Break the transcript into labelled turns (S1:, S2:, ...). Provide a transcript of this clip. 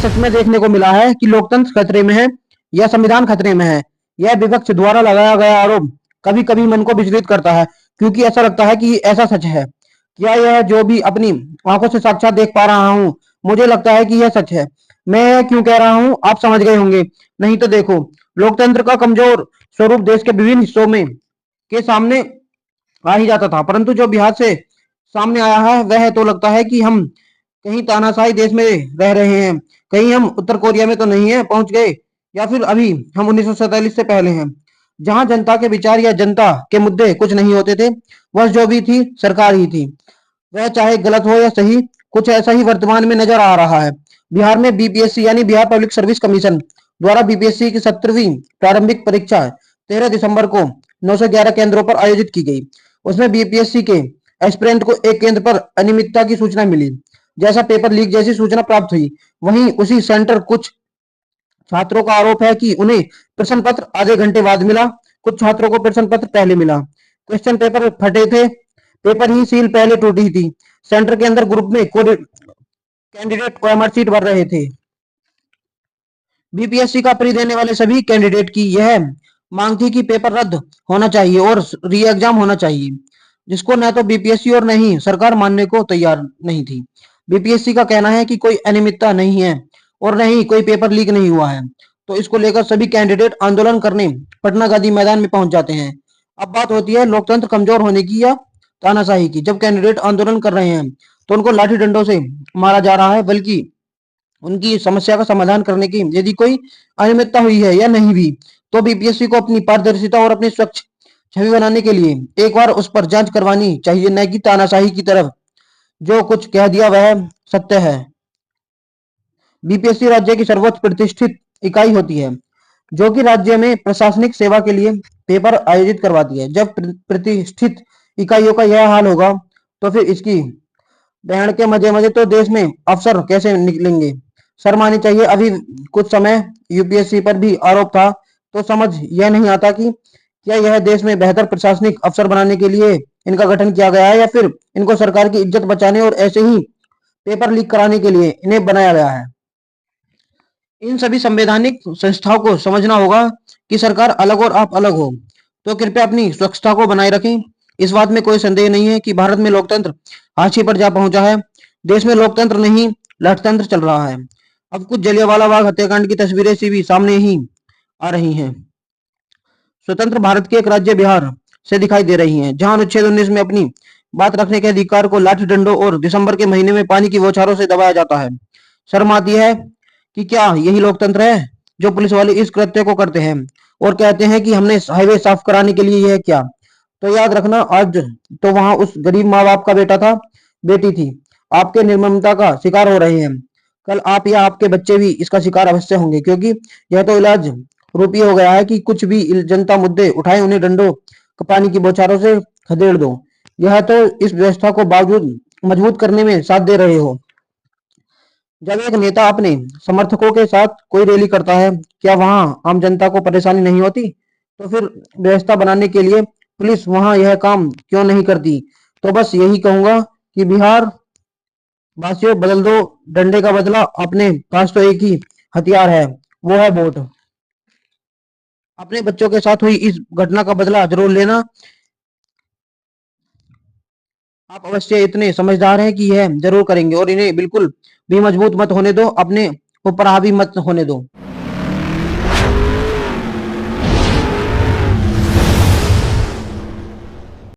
S1: सच में देखने को मिला है कि लोकतंत्र खतरे में है या संविधान खतरे में है। यह विपक्ष द्वारा लगाया गया आरोप कभी कभी मन को विचलित करता है, क्योंकि ऐसा लगता है कि ऐसा सच है। क्या यह जो भी अपनी आंखों से साक्षात देख पा रहा हूँ, मुझे लगता है कि यह सच है। मैं यह क्यों कह रहा हूँ आप समझ गए होंगे। नहीं तो देखो, लोकतंत्र का कमजोर स्वरूप देश के विभिन्न हिस्सों में के सामने आ ही जाता था, परंतु जो बिहार से सामने आया है वह तो लगता है कि हम कहीं तानाशाही देश में रह रहे हैं। कहीं हम उत्तर कोरिया में तो नहीं है पहुंच गए, या फिर अभी हम 1947 से पहले हैं, जहां जनता के विचार या जनता के मुद्दे कुछ नहीं होते थे। बस जो भी थी सरकार ही थी, वह चाहे गलत हो या सही। कुछ ऐसा ही वर्तमान में नजर आ रहा है। बिहार में बीपीएससी यानी बिहार पब्लिक सर्विस कमीशन द्वारा बीपीएससी की 17वीं प्रारंभिक परीक्षा 13 दिसंबर को 911 केंद्रों पर आयोजित की गई। उसमें बीपीएससी के एस्पिरेंट को एक केंद्र पर अनियमितता की सूचना मिली। जैसा पेपर लीक जैसी सूचना प्राप्त हुई, वहीं उसी सेंटर कुछ छात्रों का आरोप है कि उन्हें प्रश्न पत्र आधे घंटे बाद मिला। कुछ छात्रों को प्रश्न पत्र पहले मिला। क्वेश्चन पेपर फटे थे, पेपर ही सील पहले टूटी थी। सेंटर के अंदर ग्रुप में कैंडिडेट ओएमआर सीट भर रहे थे। बीपीएससी का प्री देने वाले सभी कैंडिडेट की यह मांग थी कि पेपर रद्द होना चाहिए और री एग्जाम होना चाहिए, जिसको न तो बीपीएससी और न ही सरकार मानने को तैयार नहीं थी। बीपीएससी का कहना है कि कोई अनियमितता नहीं है और न ही कोई पेपर लीक नहीं हुआ है, तो इसको लेकर सभी कैंडिडेट आंदोलन करने पटना गांधी मैदान में पहुंच जाते हैं। अब बात होती है लोकतंत्र कमजोर होने की या तानाशाही की। जब कैंडिडेट आंदोलन कर रहे हैं तो उनको लाठी डंडों से मारा जा रहा है, बल्कि उनकी समस्या का समाधान करने की यदि कोई अनियमितता हुई है या नहीं भी, तो बीपीएससी को अपनी पारदर्शिता और अपनी स्वच्छ छवि बनाने के लिए एक बार उस पर जांच करवानी चाहिए, न कि तानाशाही की तरफ जो कुछ कह दिया वह सत्य है। बीपीएससी राज्य की सर्वोच्च प्रतिष्ठित इकाई होती है, जो कि राज्य में प्रशासनिक सेवा के लिए पेपर आयोजित करवाती है। जब प्रतिष्ठित इकाइयों का यह हाल होगा, तो फिर इसकी बहन के मजे मजे तो देश में अफसर कैसे निकलेंगे। शर्म आनी चाहिए। अभी कुछ समय यूपीएससी पर भी आरोप था, तो समझ यह नहीं आता कि क्या यह देश में बेहतर प्रशासनिक अफसर बनाने के लिए इनका गठन किया गया है, या फिर इनको सरकार की इज्जत बचाने और ऐसे ही पेपर लीक कराने के लिए इन्हें बनाया गया है। इन सभी संवैधानिक संस्थाओं को समझना होगा कि सरकार अलग और आप अलग हो, तो कृपया अपनी स्वच्छता को बनाए रखें। इस बात में कोई संदेह नहीं है कि भारत में लोकतंत्र हाशिए पर जा पहुंचा है। देश में लोकतंत्र नहीं लठतंत्र चल रहा है। अब कुछ जलियांवाला बाग हत्याकांड की तस्वीरें सी भी सामने ही आ रही हैं। स्वतंत्र भारत के एक राज्य बिहार से दिखाई दे रही हैं, जहां अनुच्छेद 19 में अपनी बात रखने के अधिकार को लाठी डंडों और दिसंबर के महीने में पानी की बौछारों से दबाया जाता है। शर्म आती है कि क्या यही लोकतंत्र है जो पुलिस वाले इस कृत्य को करते हैं और कहते हैं कि हमने हाईवे साफ कराने के लिए यह किया। तो याद रखना, आज तो वहां उस गरीब माँ बाप का बेटा था, बेटी थी, आपके निर्ममता का शिकार हो रहे हैं। कल आप या आपके बच्चे भी इसका शिकार अवश्य होंगे, क्योंकि यह तो इलाज रूपी हो गया है कि कुछ भी जनता मुद्दे उठाए उन्हें डंडों पानी की बौछारों से खदेड़ दो। यह तो इस व्यवस्था को बावजूद मजबूत करने में साथ दे रहे हो। जब एक नेता अपने समर्थकों के साथ कोई रैली करता है, क्या वहां आम जनता को परेशानी नहीं होती? तो फिर व्यवस्था बनाने के लिए पुलिस वहां यह काम क्यों नहीं करती? तो बस यही कहूंगा कि बिहार वासियों, बदल दो डंडे का बदला। अपने पास तो एक ही हथियार है, वो है वोट। अपने बच्चों के साथ हुई इस घटना का बदला जरूर लेना। आप अवश्य इतने समझदार हैं कि यह जरूर करेंगे, और इन्हें बिल्कुल भी मजबूत मत होने दो, अपने ऊपर हावी मत होने दो।